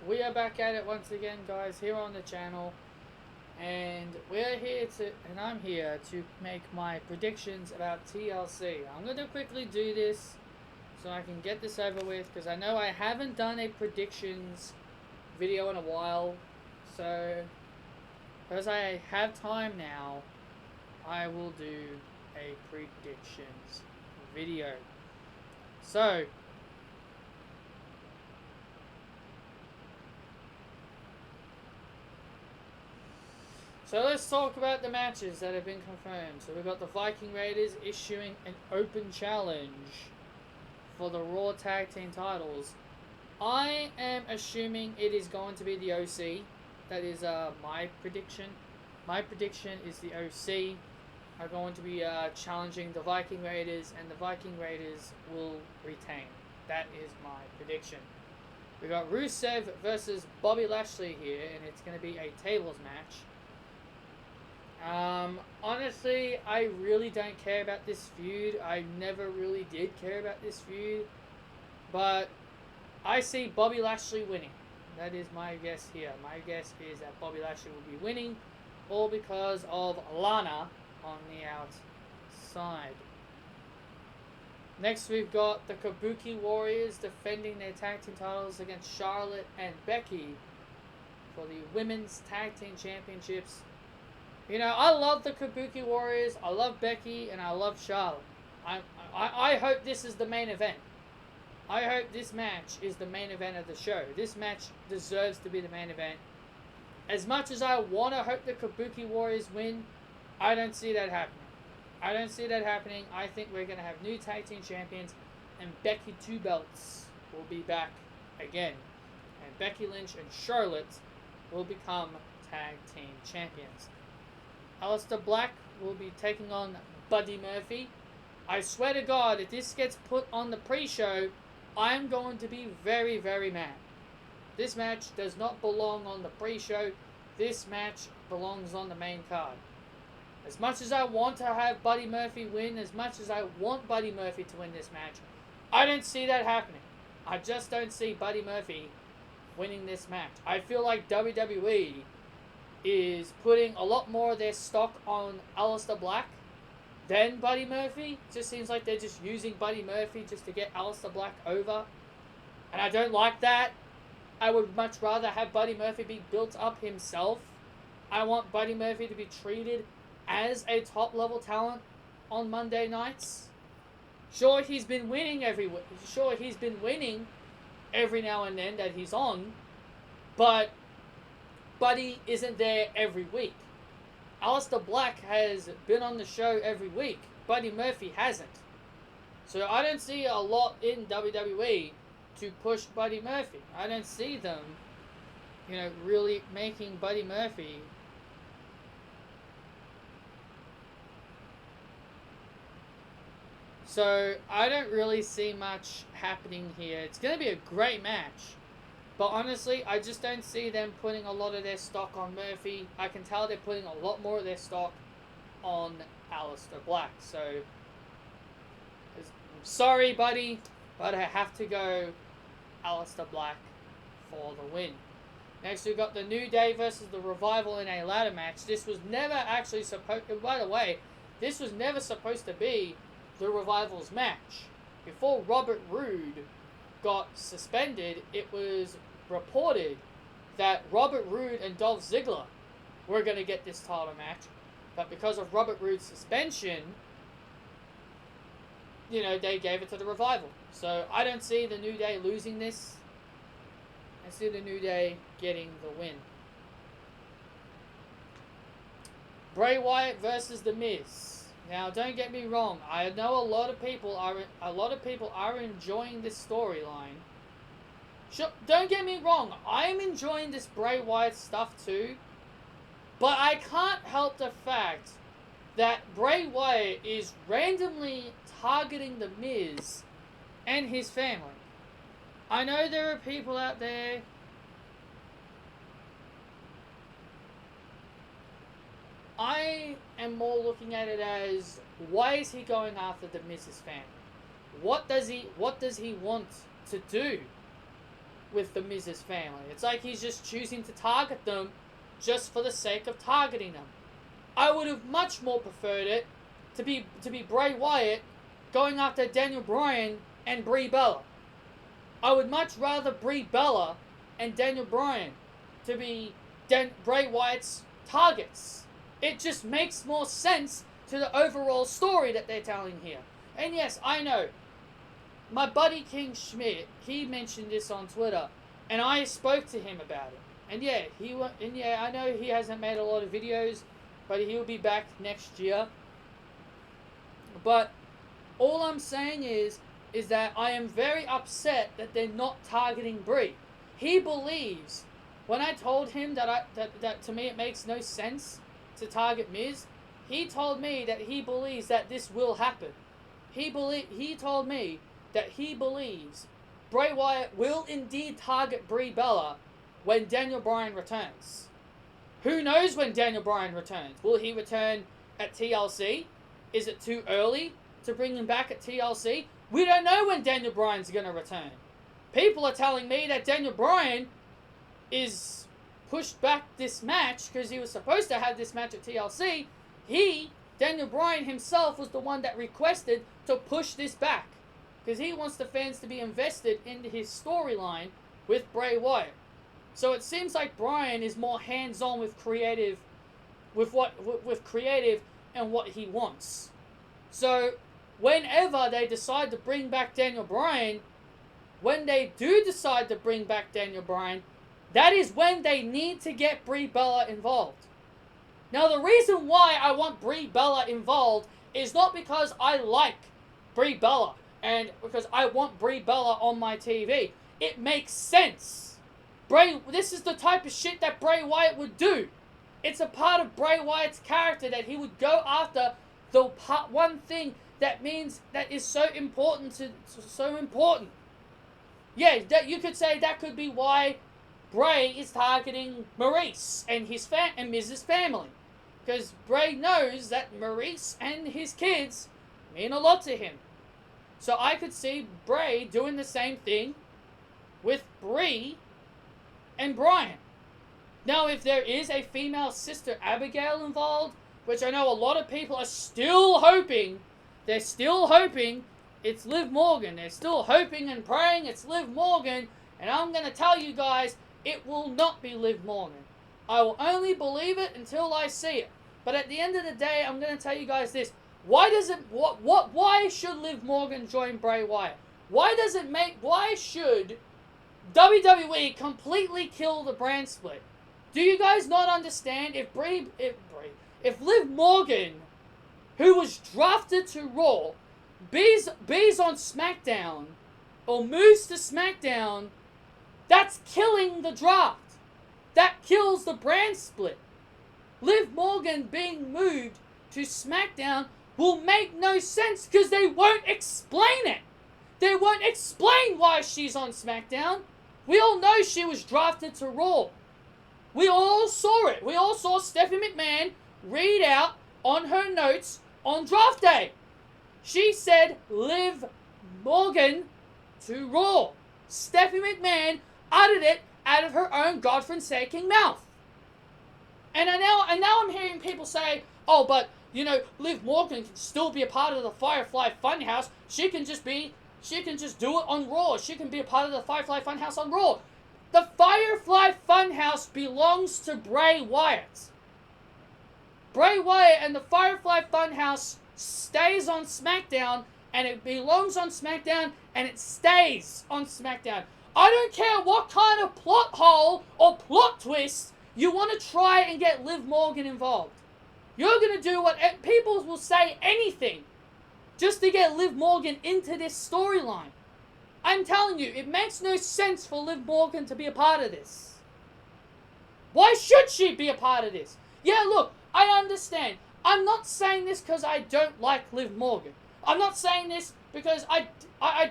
we are back at it once again, guys, here on the channel. And I'm here to make my predictions about TLC. I'm going to quickly do this so I can get this over with, because I know I haven't done a predictions video in a while. So, because I have time now, I will do a predictions video. So, let's talk about the matches that have been confirmed. So we've got the Viking Raiders issuing an open challenge for the Raw Tag Team titles. I am assuming it is going to be the OC. That is my prediction. My prediction is the OC are going to be challenging the Viking Raiders, and the Viking Raiders will retain. That is my prediction. We got Rusev versus Bobby Lashley here, and it's going to be a tables match. Honestly, I really don't care about this feud. I never really did care about this feud. But I see Bobby Lashley winning. That is my guess here. My guess is that Bobby Lashley will be winning, all because of Lana on the outside. Next, we've got the Kabuki Warriors defending their tag team titles against Charlotte and Becky for the Women's Tag Team Championships. You know, I love the Kabuki Warriors, I love Becky, and I love Charlotte. I hope this is the main event. I hope this match is the main event of the show. This match deserves to be the main event. As much as I want to hope the Kabuki Warriors win, I don't see that happening. I don't see that happening. I think we're going to have new tag team champions, and Becky Two Belts will be back again. And Becky Lynch and Charlotte will become tag team champions. Aleister Black will be taking on Buddy Murphy. I swear to God, if this gets put on the pre-show, I'm going to be very, very mad. This match does not belong on the pre-show. This match belongs on the main card. As much as I want to have Buddy Murphy win, as much as I want Buddy Murphy to win this match, I don't see that happening. I just don't see Buddy Murphy winning this match. I feel like WWE is putting a lot more of their stock on Aleister Black than Buddy Murphy. It just seems like they're just using Buddy Murphy just to get Aleister Black over. And I don't like that. I would much rather have Buddy Murphy be built up himself. I want Buddy Murphy to be treated as a top-level talent on Monday nights. Sure, he's been winning every now and then that he's on, but Buddy isn't there every week. Aleister Black has been on the show every week. Buddy Murphy hasn't. So I don't see a lot in WWE to push Buddy Murphy. I don't see them, really making Buddy Murphy so I don't really see much happening here. It's going to be a great match. But honestly, I just don't see them putting a lot of their stock on Murphy. I can tell they're putting a lot more of their stock on Aleister Black. So, I'm sorry, buddy, but I have to go Aleister Black for the win. Next, we've got the New Day versus the Revival in a ladder match. This was never actually supposed... By the way, this was never supposed to be the Revival's match. Before Robert Roode got suspended, it was reported that Robert Roode and Dolph Ziggler were going to get this title match, but because of Robert Roode's suspension, they gave it to the Revival. So I don't see the New Day losing this. I see the New Day getting the win. Bray Wyatt versus The Miz. Now, don't get me wrong. I know a lot of people are enjoying this storyline. Sure, don't get me wrong. I'm enjoying this Bray Wyatt stuff too. But I can't help the fact that Bray Wyatt is randomly targeting The Miz and his family. I know there are people out there I am more looking at it as, why is he going after the Miz's family? What does he want to do? with the Miz's family. It's like he's just choosing to target them just for the sake of targeting them. I would have much more preferred it to be Bray Wyatt going after Daniel Bryan and Brie Bella. I would much rather Brie Bella and Daniel Bryan to be Bray Wyatt's targets. It just makes more sense to the overall story that they're telling here. And yes, I know, my buddy King Schmidt, he mentioned this on Twitter, and I spoke to him about it. And yeah, I know he hasn't made a lot of videos, but he'll be back next year. But all I'm saying is that I am very upset that they're not targeting Brie. He believes, when I told him that to me it makes no sense to target Miz, he told me that he believes that this will happen. He told me that he believes Bray Wyatt will indeed target Brie Bella when Daniel Bryan returns. Who knows when Daniel Bryan returns? Will he return at TLC? Is it too early to bring him back at TLC? We don't know when Daniel Bryan's going to return. People are telling me that Daniel Bryan is pushed back this match because he was supposed to have this match at TLC. Daniel Bryan himself, was the one that requested to push this back because he wants the fans to be invested in his storyline with Bray Wyatt. So it seems like Bryan is more hands-on with creative and what he wants. So whenever they decide to bring back Daniel Bryan, when they do decide to bring back Daniel Bryan, that is when they need to get Brie Bella involved. Now, the reason why I want Brie Bella involved is not because I like Brie Bella and because I want Brie Bella on my TV. It makes sense. This is the type of shit that Bray Wyatt would do. It's a part of Bray Wyatt's character that he would go after the one thing that is so important Yeah, that you could say that could be why Bray is targeting Maurice and and Miz's family. Because Bray knows that Maurice and his kids mean a lot to him. So I could see Bray doing the same thing with Brie and Bryan. Now, if there is a female sister Abigail involved, which I know a lot of people are still hoping, it's Liv Morgan. They're still hoping and praying it's Liv Morgan. And I'm going to tell you guys, it will not be Liv Morgan. I will only believe it until I see it. But at the end of the day, I'm going to tell you guys this. Why should Liv Morgan join Bray Wyatt? Why should WWE completely kill the brand split? Do you guys not understand if Liv Morgan, who was drafted to Raw, bees on SmackDown, or moves to SmackDown, that's killing the draft. That kills the brand split. Liv Morgan being moved to SmackDown will make no sense because they won't explain it. They won't explain why she's on SmackDown. We all know she was drafted to Raw. We all saw it. We all saw Stephanie McMahon read out on her notes on draft day. She said Liv Morgan to Raw. Stephanie McMahon uttered it out of her own godforsaken mouth. And now I'm hearing people say, oh, but, Liv Morgan can still be a part of the Firefly Funhouse. She can just do it on Raw. She can be a part of the Firefly Funhouse on Raw. The Firefly Funhouse belongs to Bray Wyatt. Bray Wyatt and the Firefly Funhouse stays on SmackDown, and it belongs on SmackDown, and it stays on SmackDown. I don't care what kind of plot hole or plot twist you want to try and get Liv Morgan involved. You're going to do what people will say anything just to get Liv Morgan into this storyline. I'm telling you, it makes no sense for Liv Morgan to be a part of this. Why should she be a part of this? Yeah, look, I understand. I'm not saying this because I don't like Liv Morgan. I'm not saying this because I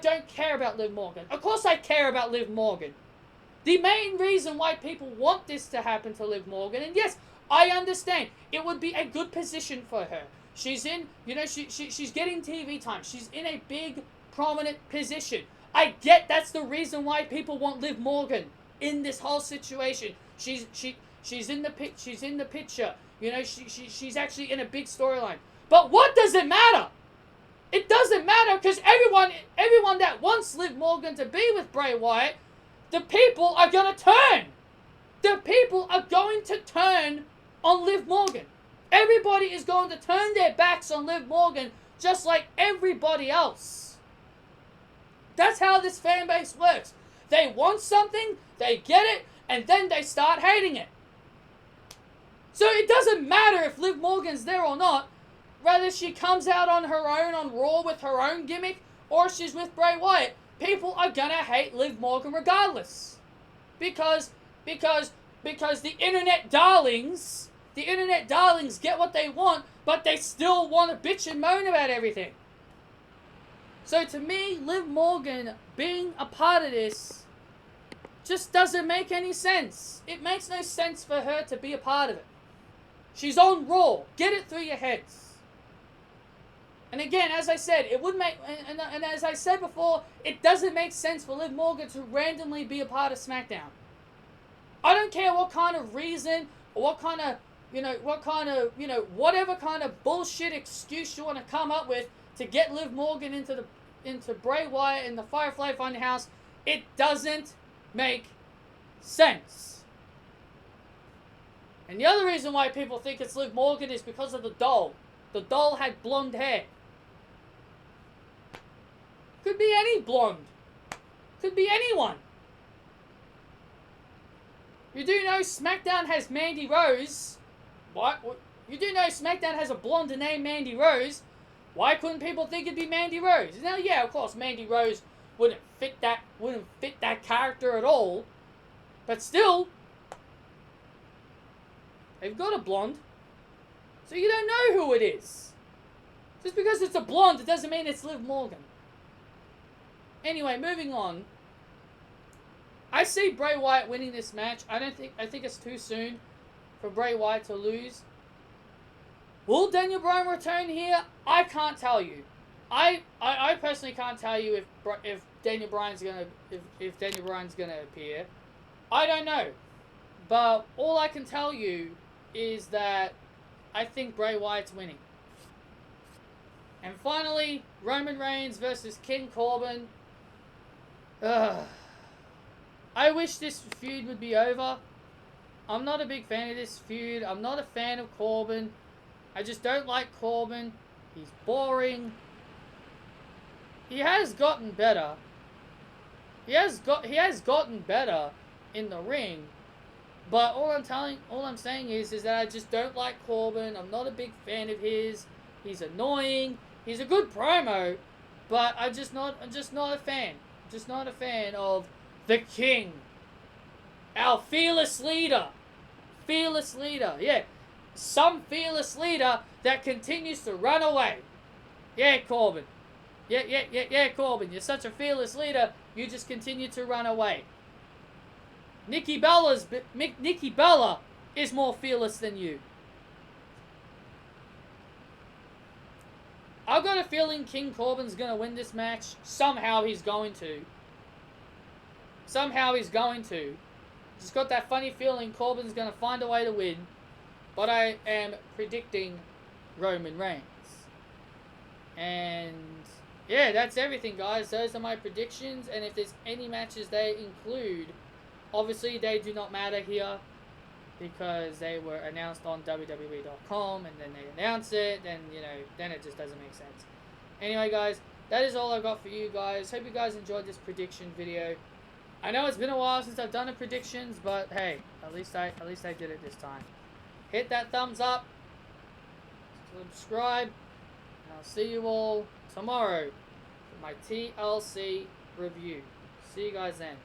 don't care about Liv Morgan. Of course I care about Liv Morgan. The main reason why people want this to happen to Liv Morgan, and yes, I understand, it would be a good position for her. She's in, she's getting TV time. She's in a big, prominent position. I get that's the reason why people want Liv Morgan in this whole situation. She's in the picture. You know, she's actually in a big storyline. But what does it matter? It doesn't matter because everyone that wants Liv Morgan to be with Bray Wyatt, the people are gonna turn. The people are going to turn on Liv Morgan. Everybody is going to turn their backs on Liv Morgan just like everybody else. That's how this fan base works. They want something, they get it, and then they start hating it. So it doesn't matter if Liv Morgan's there or not, whether she comes out on her own on Raw with her own gimmick, or she's with Bray Wyatt. People are gonna hate Liv Morgan regardless. Because the internet darlings get what they want, but they still want to bitch and moan about everything. So to me, Liv Morgan being a part of this just doesn't make any sense. It makes no sense for her to be a part of it. She's on Raw. Get it through your heads. And again, as I said, it would make, and as I said before, it doesn't make sense for Liv Morgan to randomly be a part of SmackDown. I don't care what kind of reason, or whatever kind of bullshit excuse you want to come up with to get Liv Morgan into Bray Wyatt in the Firefly Funhouse. It doesn't make sense. And the other reason why people think it's Liv Morgan is because of the doll. The doll had blonde hair. Could be any blonde. Could be anyone. You do know SmackDown has Mandy Rose. What? You do know SmackDown has a blonde named Mandy Rose. Why couldn't people think it'd be Mandy Rose? Now, yeah, of course, Mandy Rose wouldn't fit that character at all. But still, they've got a blonde. So you don't know who it is. Just because it's a blonde, it doesn't mean it's Liv Morgan. Anyway, moving on. I see Bray Wyatt winning this match. I think it's too soon for Bray Wyatt to lose. Will Daniel Bryan return here? I can't tell you. I personally can't tell you if Daniel Bryan's gonna appear. I don't know. But all I can tell you is that I think Bray Wyatt's winning. And finally, Roman Reigns versus King Corbin. I wish this feud would be over. I'm not a big fan of this feud. I'm not a fan of Corbin. I just don't like Corbin. He's boring. He has gotten better. He has gotten better in the ring. But all I'm saying is that I just don't like Corbin. I'm not a big fan of his. He's annoying. He's a good promo, but I'm just not a fan. Just not a fan of the King. Our fearless leader. Fearless leader, yeah. Some fearless leader that continues to run away. Yeah, Corbin. Yeah, Corbin. You're such a fearless leader, you just continue to run away. Nikki Bella is more fearless than you. I've got a feeling King Corbin's going to win this match. Somehow he's going to. Just got that funny feeling Corbin's going to find a way to win. But I am predicting Roman Reigns. And yeah, that's everything, guys. Those are my predictions. And if there's any matches they include, obviously they do not matter here, because they were announced on WWE.com, and then they announce it, and then it just doesn't make sense. Anyway, guys, that is all I've got for you guys. Hope you guys enjoyed this prediction video. I know it's been a while since I've done the predictions, but hey, at least I did it this time. Hit that thumbs up, subscribe, and I'll see you all tomorrow for my TLC review. See you guys then.